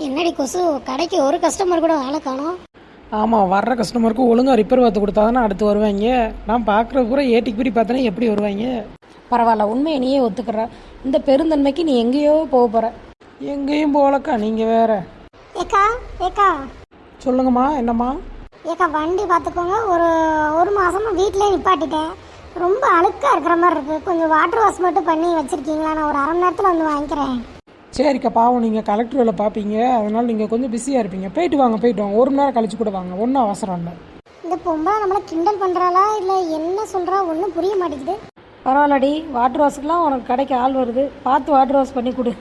என்னடி கொசு, கடைக்கு ஒரு கஸ்டமர் கூட ஆளை காணோம். ஆமாம், வர்ற கஸ்டமருக்கு ஒழுங்காக ரிப்பேர் பார்த்து கொடுத்தா தானே அடுத்து வருவாங்க. நான் பார்க்குற பூரா ஏட்டிக்கு பிடி பார்த்தேன்னா எப்படி வருவாங்க? பரவாயில்ல, உண்மையை நீயே ஒத்துக்கிற. இந்த பெருந்தன்மைக்கு நீ எங்கேயோ போக போகிற. எங்கேயும் போகலக்கா, நீங்கள் வேற. ஏக்கா ஏக்கா சொல்லுங்கம்மா, என்னம்மா? ஏக்கா வண்டி பார்த்துக்கோங்க. ஒரு ஒரு மாதமாக வீட்டிலே நிப்பாட்டிட்டேன். ரொம்ப அழுக்காக இருக்கிற மாதிரி இருக்குது. கொஞ்சம் வாட்டர் வாஷ் மட்டும் பண்ணி வச்சுருக்கீங்களா? நான் ஒரு அரை மணி நேரத்தில் வந்து வாங்கிக்கிறேன். சரிக்கா, பாவம் நீங்கள் கலெக்டர் வேலை பார்ப்பீங்க, அதனால் நீங்கள் கொஞ்சம் பிஸியாக இருப்பீங்க. போயிட்டு வாங்க, போயிட்டு வாங்க. ஒரு மணி நேரம் கழிச்சு கூட வாங்க, ஒன்றும் அவசரம் இல்லை. இந்த பொம்பளை நம்மளை கிண்டல் பண்ணுறாளா இல்லை என்ன சொல்கிறா ஒன்றும் புரிய மாட்டேங்குது. பரவாயில்லடி, வாட்டர் வாஷுக்குலாம் உனக்கு கடைக்கு ஆள் வருது, பார்த்து வாட்டர் வாஷ் பண்ணி கொடு.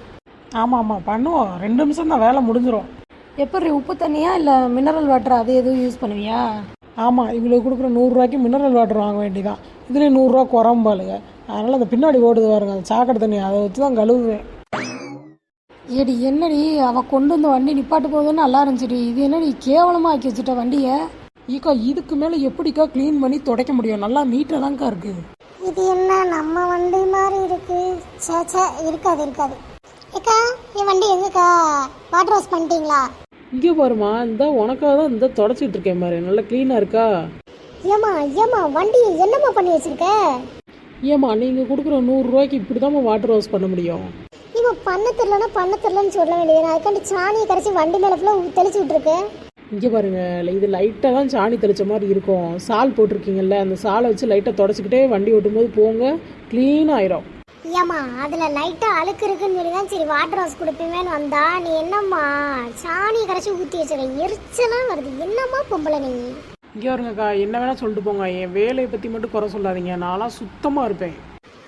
ஆமாம் ஆமாம், பண்ணுவோம். 2 நிமிஷம் தான், வேலை முடிஞ்சிடும். எப்படி, உப்பு தண்ணியா இல்லை மினரல் வாட்டர் அது எதுவும் யூஸ் பண்ணுவியா? ஆமாம், இவ்வளோ கொடுக்குற 100 ரூபாய்க்கு மினரல் வாட்டர் வாங்க வேண்டியதான். இதுலேயே 100 ரூபா குறம்பாளுங்க. அதனால் அந்த பின்னாடி ஓடுது பாருங்க, அந்த சாக்கடை தண்ணி, அதை வச்சு தான் கழுவுவேன். ஏடி என்னடி, அவள் கொண்டு வந்து வண்டி நிப்பாட்டு போகுதுன்னு நல்லா இருந்துச்சுடி. இது என்னடி கேவலமாக ஆக்கி வச்சுட்ட வண்டியை. ஈக்கா, இதுக்கு மேலே எப்படிக்கா க்ளீன் பண்ணி துடைக்க முடியும்? நல்லா நீட்டாக தான்க்கா இருக்குது. இது என்ன நம்ம வண்டி மாதிரி இருக்கு? சே இருக்காது இருக்காது. ஏக்கா, என் வண்டி எங்கக்கா? வாட்டர் வாஷ் பண்ணிட்டீங்களா? இங்கே பாருமா, இந்த உனக்காக தான் இந்த தொடச்சிட்டு இருக்கேன் பாரு, நல்லா க்ளீனாக இருக்கா? ஏமா வண்டி என்னம்மா பண்ணி வச்சிருக்க? ஏம்மா, நீங்கள் கொடுக்குற 100 ரூபாய்க்கு இப்படி தான் வாட்டர் வாஷ் பண்ண முடியும்? இவன் பண்ண தெரிலன்னு சொல்ல வேண்டியது. நான் அதுக்காண்டி சாணியை கரைச்சி வண்டி மேலே ஃபுல்லாக தெளிச்சு விட்ருக்கேன். இங்கே பாருங்க, இது லைட்டாக தான் சாணி தெளிச்ச மாதிரி இருக்கும். சால் போட்டிருக்கீங்கல்ல, அந்த சாலை வச்சு லைட்டாக தொடச்சிக்கிட்டே வண்டி ஓட்டும்போது போங்க, க்ளீன் ஆயிரும். ஏம்மா, அதில் லைட்டாக அழுக்கு இருக்குன்னு சொல்லி தான் சரி வாட்டர் வாஷ் கொடுப்பீங்கன்னு வந்தா, நீ என்னம்மா சாணியை கரைச்சி ஊற்றி வச்சிருக்க? எரிச்சலாம் வருது. என்னம்மா பொம்பளை நீ? இங்கே வருங்கக்கா, என்ன வேணால் சொல்லிட்டு போங்க, என் வேலையை பற்றி மட்டும் குறை சொல்லாதீங்க. நான்லாம் சுத்தமாக இருப்பேன்.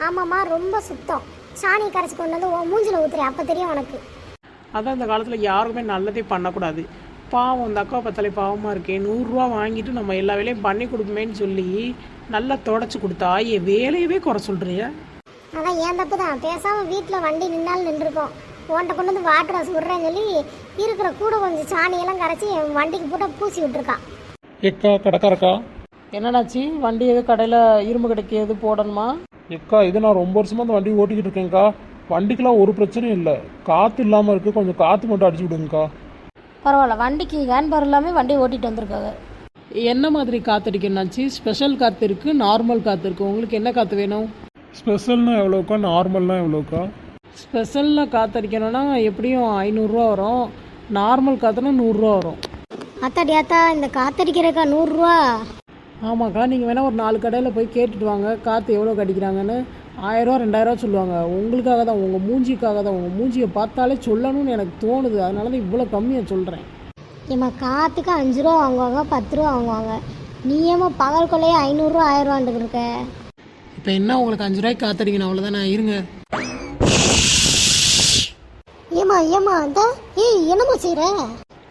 ஆமாம்மா, ரொம்ப சுத்தம். சாணியை கரைச்சி கொண்டு வந்து உன் மூஞ்சில் ஊற்றுறேன், அப்போ தெரியும் உனக்கு. அதான் இந்த காலத்தில் யாருக்குமே நல்லதே பண்ணக்கூடாது. பாவம், இந்த அக்கா பத்தாலே பாவமாக இருக்கேன். 100 ரூபா வாங்கிட்டு நம்ம எல்லா வேலையும் பண்ணி கொடுப்போமேன்னு சொல்லி நல்லா தொடச்சி கொடுத்தா என் வேலையவே குறை சொல்கிறிய. அதான் ஏன் தப்பு தான். பேசாமல் வீட்டில் வண்டி நின்னாலும் நின்றுருக்கோம். உன்கிட்ட கொண்டு வந்து வாட்டர் வாஷ் விட்றேன்னு சொல்லி இருக்கிற கூட கொஞ்சம் சாணியெல்லாம் கரைச்சி என் வண்டிக்கு போட்டால் பூசி விட்டுருக்கான். எக்கா, கடைக்காரக்கா. என்னன்னாச்சு? வண்டி எது கடையில் இரும்பு கடைக்கு எது போடணுமா? எக்கா, இது நான் ரொம்ப வருஷமாக அந்த வண்டி ஓட்டிக்கிட்டு இருக்கேன்க்கா. வண்டிக்கெலாம் ஒரு பிரச்சனையும் இல்லை. காற்று இல்லாமல் இருக்குது, கொஞ்சம் காற்று மட்டும் அடிச்சு விடுங்கக்கா. பரவாயில்ல, வண்டிக்கு ஹேண்ட்பார் எல்லாமே வண்டி ஓட்டிகிட்டு வந்திருக்காங்க. என்ன மாதிரி காற்றடிக்கணும்னாச்சு? ஸ்பெஷல் காற்று இருக்குது, நார்மல் காற்று இருக்குது. உங்களுக்கு என்ன காற்று வேணும்? ஸ்பெஷல்னா எவ்வளோக்கா, நார்மல்னா எவ்வளோக்கா? ஸ்பெஷலில் காற்றடிக்கணும்னா எப்படியும் 500 ரூபா வரும். நார்மல் காற்றுனா 100 ரூபா வரும். அத்தாடி ஆத்தா, இந்த காத்தடிக்கிறக்கா 100 ரூபா? ஆமாக்கா, நீங்கள் வேணால் ஒரு 4 கடையில் போய் கேட்டுட்டு வாங்க, காற்று எவ்வளோ அடிக்கிறாங்கன்னு. 1000 ரூபா 2000 ரூபா சொல்லுவாங்க. உங்களுக்காக தான், உங்கள் மூஞ்சிக்காக தான். உங்கள் மூஞ்சியை பார்த்தாலே சொல்லணும்னு எனக்கு தோணுது, அதனால தான் இவ்வளோ கம்மியாக சொல்கிறேன். ஏம்மா, காற்றுக்கு 5 ரூபா வாங்குவாங்க, 10 ரூபா வாங்குவாங்க. நீ ஏமா பகல் கொள்ளையே 500 ரூபா 1000 ரூபான்ட்டு இருக்க? இப்போ என்ன, உங்களுக்கு 5 ரூபாய்க்கு காற்றடிக்கணும், அவ்வளோதானே? இருங்க. ஏமா அந்த என்னம்மா செய்கிற?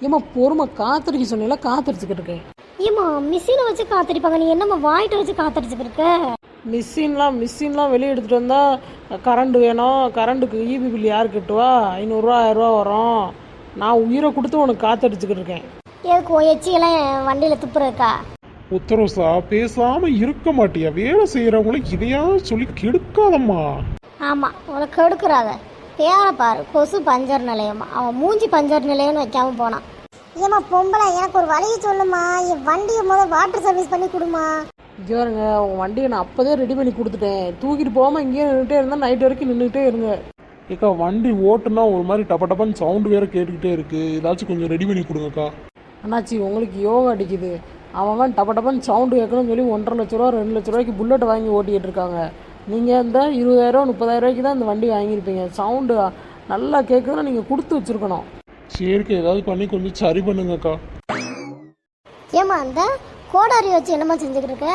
ஏம்மா பொறுமை, காற்றடிக்க சொன்னீங்களா? காற்றடிச்சுக்கிட்டு இருக்கேன். ஏம்மா, மிஷினை வச்சு காத்தடிப்பாங்க, நீ என்னம்மா வாயிட்ட வச்சு காத்தடிச்சுக்கிட்டு இருக்க? மிஷின்லாம் வெளியே எடுத்துகிட்டு வந்தால் கரண்ட் வேணும். கரண்ட்டுக்கு ஈபி பில் யார் கட்டுவா? 500 ரூபா 1000 ரூபா வரும். நான் உயிரை கொடுத்து உனக்கு காற்றடிச்சுக்கிட்டு இருக்கேன். எதுக்கு எச்சியெல்லாம் வண்டியில் துப்புறக்கா? உத்தரவுசா, பேசாமல் இருக்க மாட்டியா? வேலை செய்கிறவங்களுக்கு இதையா சொல்லி கெடுக்காதம்மா. ஆமாம், உனக்கு கெடுக்குறாத. பேர பாரு, கொசு பஞ்சர் நிலையமா. அவன் மூஞ்சி பஞ்சர் நிலையம்னு வைக்காம போனான். ஏமா பொம்பளை, எனக்கு ஒரு வழியை சொல்லுமா. என் வண்டியை முதல் வாட்டர் சர்வீஸ் பண்ணி கொடுமா. இங்கே வருங்க, உங்கள் வண்டியை நான் அப்போதே ரெடி பண்ணி கொடுத்துட்டேன். தூக்கிட்டு போகாமல் இங்கேயே நின்றுட்டே இருந்தால் நைட் வரைக்கும் நின்றுட்டே இருங்க. ஏக்கா, வண்டி ஓட்டுனா ஒரு மாதிரி டப்பன்னு சவுண்டு வேறு கேட்டுக்கிட்டே இருக்குது. ஏதாச்சும் கொஞ்சம் ரெடி பண்ணி கொடுங்கக்கா. அண்ணாச்சி, உங்களுக்கு யோகா அடிக்குது. அவன் டப்பன்னு சவுண்டு கேட்கணும்னு சொல்லி 1.5 லட்ச ரூபா 2 லட்ச ரூபாய்க்கு புல்லட் வாங்கி ஓட்டிகிட்டு இருக்காங்க. நீங்கள் இந்த 20,000 30,000 ரூபாய்க்கு தான் இந்த வண்டி வாங்கியிருப்பீங்க. சவுண்டு நல்லா கேட்குதுன்னா நீங்கள் கொடுத்து வச்சுருக்கணும். சரிக்கா, ஏதாவது பண்ணி கொஞ்சம் சரி பண்ணுங்கக்கா. ஏமா, அந்த கோடாரி வச்சு என்னம்மா செஞ்சுக்கிட்டு இருக்க?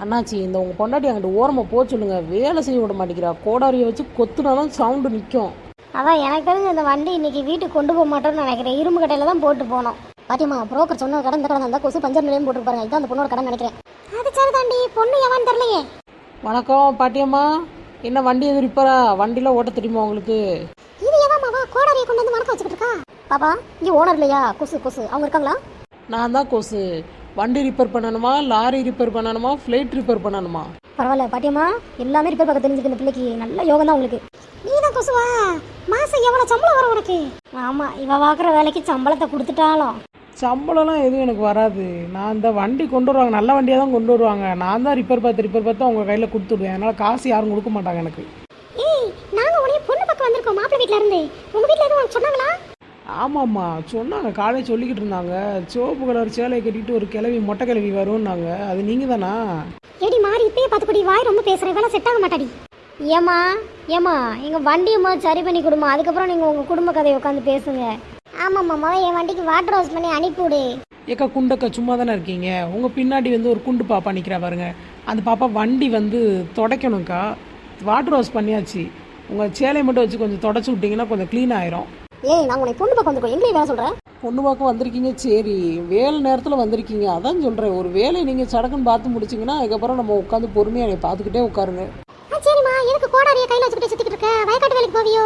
அண்ணாச்சி, இந்த உங்கள் பொண்டாட்டி அங்கிட்டு ஓரமாக போக சொல்லுங்க, வேலை செய்ய விட மாட்டேங்கிறா. கோடாரியை வச்சு கொத்துனா தான் சவுண்டு நிற்கும். அதான் எனக்கு தெரிஞ்ச இந்த வண்டி இன்னைக்கு வீட்டுக்கு கொண்டு போக மாட்டோம்னு நினைக்கிறேன். இரும்பு கடையில் தான் போட்டு போனோம். பாத்தியம்மா, புரோக்கர் சொன்ன கடை இந்த கடை தான், கொசு பஞ்சர் நிலையம் போட்டு பாருங்க. இதான் அந்த பொண்ணோட கடை நினைக்கிறேன். அது சரி தாண்டி, பொண்ணு எவன் தெரியலையே. வணக்கம் பாட்டியம்மா, என்ன வண்டி எது ரிப்பேரா? வண்டியில் ஓட்ட தெரியுமா உங்களுக்கு? இது எவாமாவா கோடாரியை கொண்டு வந்து மணக்க வச்சுக்கிட்டு இருக்கா? பாப்பா, இங்கே ஓனர் இல்லையா? கொசு அவங்க இருக்காங்களா? நான் தான் கொசு. வண்டி ரிப்பேர் பண்ணணுமா, லாரி ரிப்பேர் பண்ணணுமா, ஃப்ளைட் ரிப்பேர் பண்ணணுமா? பரவாயில்ல பாட்டியம்மா, எல்லாமே ரிப்பேர் பார்க்க தெரிஞ்சுக்க இந்த பிள்ளைக்கு நல்ல யோகம் தான் உங்களுக்கு. நீ தான் கொசுவா மாசம் எவ்வளவு சம்பளம் வரும் உனக்கு? ஆமா, இவ பாக்குற வேலைக்கு சம்பளத்தை கொடுத்துட்டாலும். சம்பளம்லாம் எதுவும் எனக்கு வராது. நான் இந்த வண்டி கொண்டு வருவாங்க, நல்ல வண்டியாக தான் கொண்டு வருவாங்க. நான் தான் ரிப்பேர் பார்த்து அவங்க கையில் கொடுத்துடுவேன். அதனால் காசு யாரும் கொடுக்க மாட்டாங்க எனக்கு. ஏய், நாங்க உடனே பொண்ணு பக்கம் வந்திருக்கோம் மாப்பிள்ளை வீட்ல இருந்து. உங்க வீட்ல எதுவும் உனக்கு சொன்னாங்களா? ஆமாம்மா சொன்னாங்க, காலையில் சொல்லிக்கிட்டு இருந்தாங்க. சிவப்பு கலர் சேலையை கட்டிட்டு ஒரு கிளவி மொட்டை கிளவி வரும்னாங்க. அது நீங்கள் தானா? ஏடி மாறி இப்பயே பார்த்துக்கூடி வாய் ரொம்ப பேசுகிறேன், வேலை செட் ஆக மாட்டாடி. ஏமா எங்கள் வண்டியை முதல் சரி பண்ணி கொடுமா, அதுக்கப்புறம் நீங்கள் உங்கள் குடும்ப கதையை உட்காந்து பேசுங்க. ஆமாம்மா, முதல் என் வண்டிக்கு வாட்டர் வாஷ் பண்ணி அனுப்பிவிடு. ஏக்கா குண்டக்கா சும்மா தானே இருக்கீங்க? உங்கள் பின்னாடி ஒரு குண்டு பாப்பா நிற்கிறா பாருங்க. அந்த பாப்பா வண்டி துடைக்கணும்க்கா. வாட்டர் வாஷ் பண்ணியாச்சு. உங்கள் சேலையை மட்டும் வச்சு கொஞ்சம் தொடச்சி விட்டிங்கன்னா கொஞ்சம் க்ளீன் ஆயிரும். ஏய், நான் உன்னை பொண்ணு பக்கம் வந்துருக்கோம், எங்கேயும் வேலை சொல்கிறேன். பொண்ணு பார்க்க வந்திருக்கீங்க, சரி வேலை நேரத்தில் வந்திருக்கீங்க, அதான் சொல்கிறேன். ஒரு வேலையை நீங்கள் சடக்குன்னு பார்த்து முடிச்சிங்கன்னா அதுக்கப்புறம் நம்ம உட்காந்து பொறுமையாக என்னை பார்த்துக்கிட்டே உட்காருங்க. சரிம்மா, எனக்கு கோடாரியை கையில் வச்சுக்கிட்டே சுற்றிக்கிட்டு இருக்க, வயக்காட்டு வேலைக்கு போவியோ?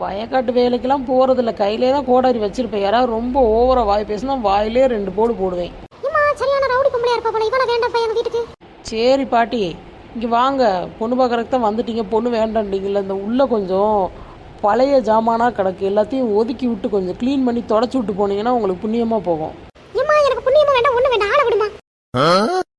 வயக்காட்டு வேலைக்கெல்லாம் போகிறதில்ல, கையிலே தான் கோடாரி வச்சிருப்பேன். யாராவது ரொம்ப ஓவராக வாய் பேசினா வாயிலே 2 போடு போடுவேன். இம்மா சரியான ரவுடி பொம்பளையா இருப்பா போல, இவளை வேண்டாம் எங்கள் வீட்டுக்கு. சரி பாட்டி, இங்கே வாங்க. பொண்ணு பார்க்குறதுக்கு தான் வந்துட்டீங்க, பொண்ணு வேண்டாண்டீங்கல்ல. இந்த உள்ளே கொஞ்சம் பழைய ஜாமானாக கிடக்கு, எல்லாத்தையும் ஒதுக்கி விட்டு கொஞ்சம் க்ளீன் பண்ணி தொடச்சி விட்டு போனீங்கன்னா உங்களுக்கு புண்ணியமாக போகும். இம்மா எனக்கு புண்ணியமாக வேண்டாம், ஒன்று வேண்டாம், ஆளை விடுமா.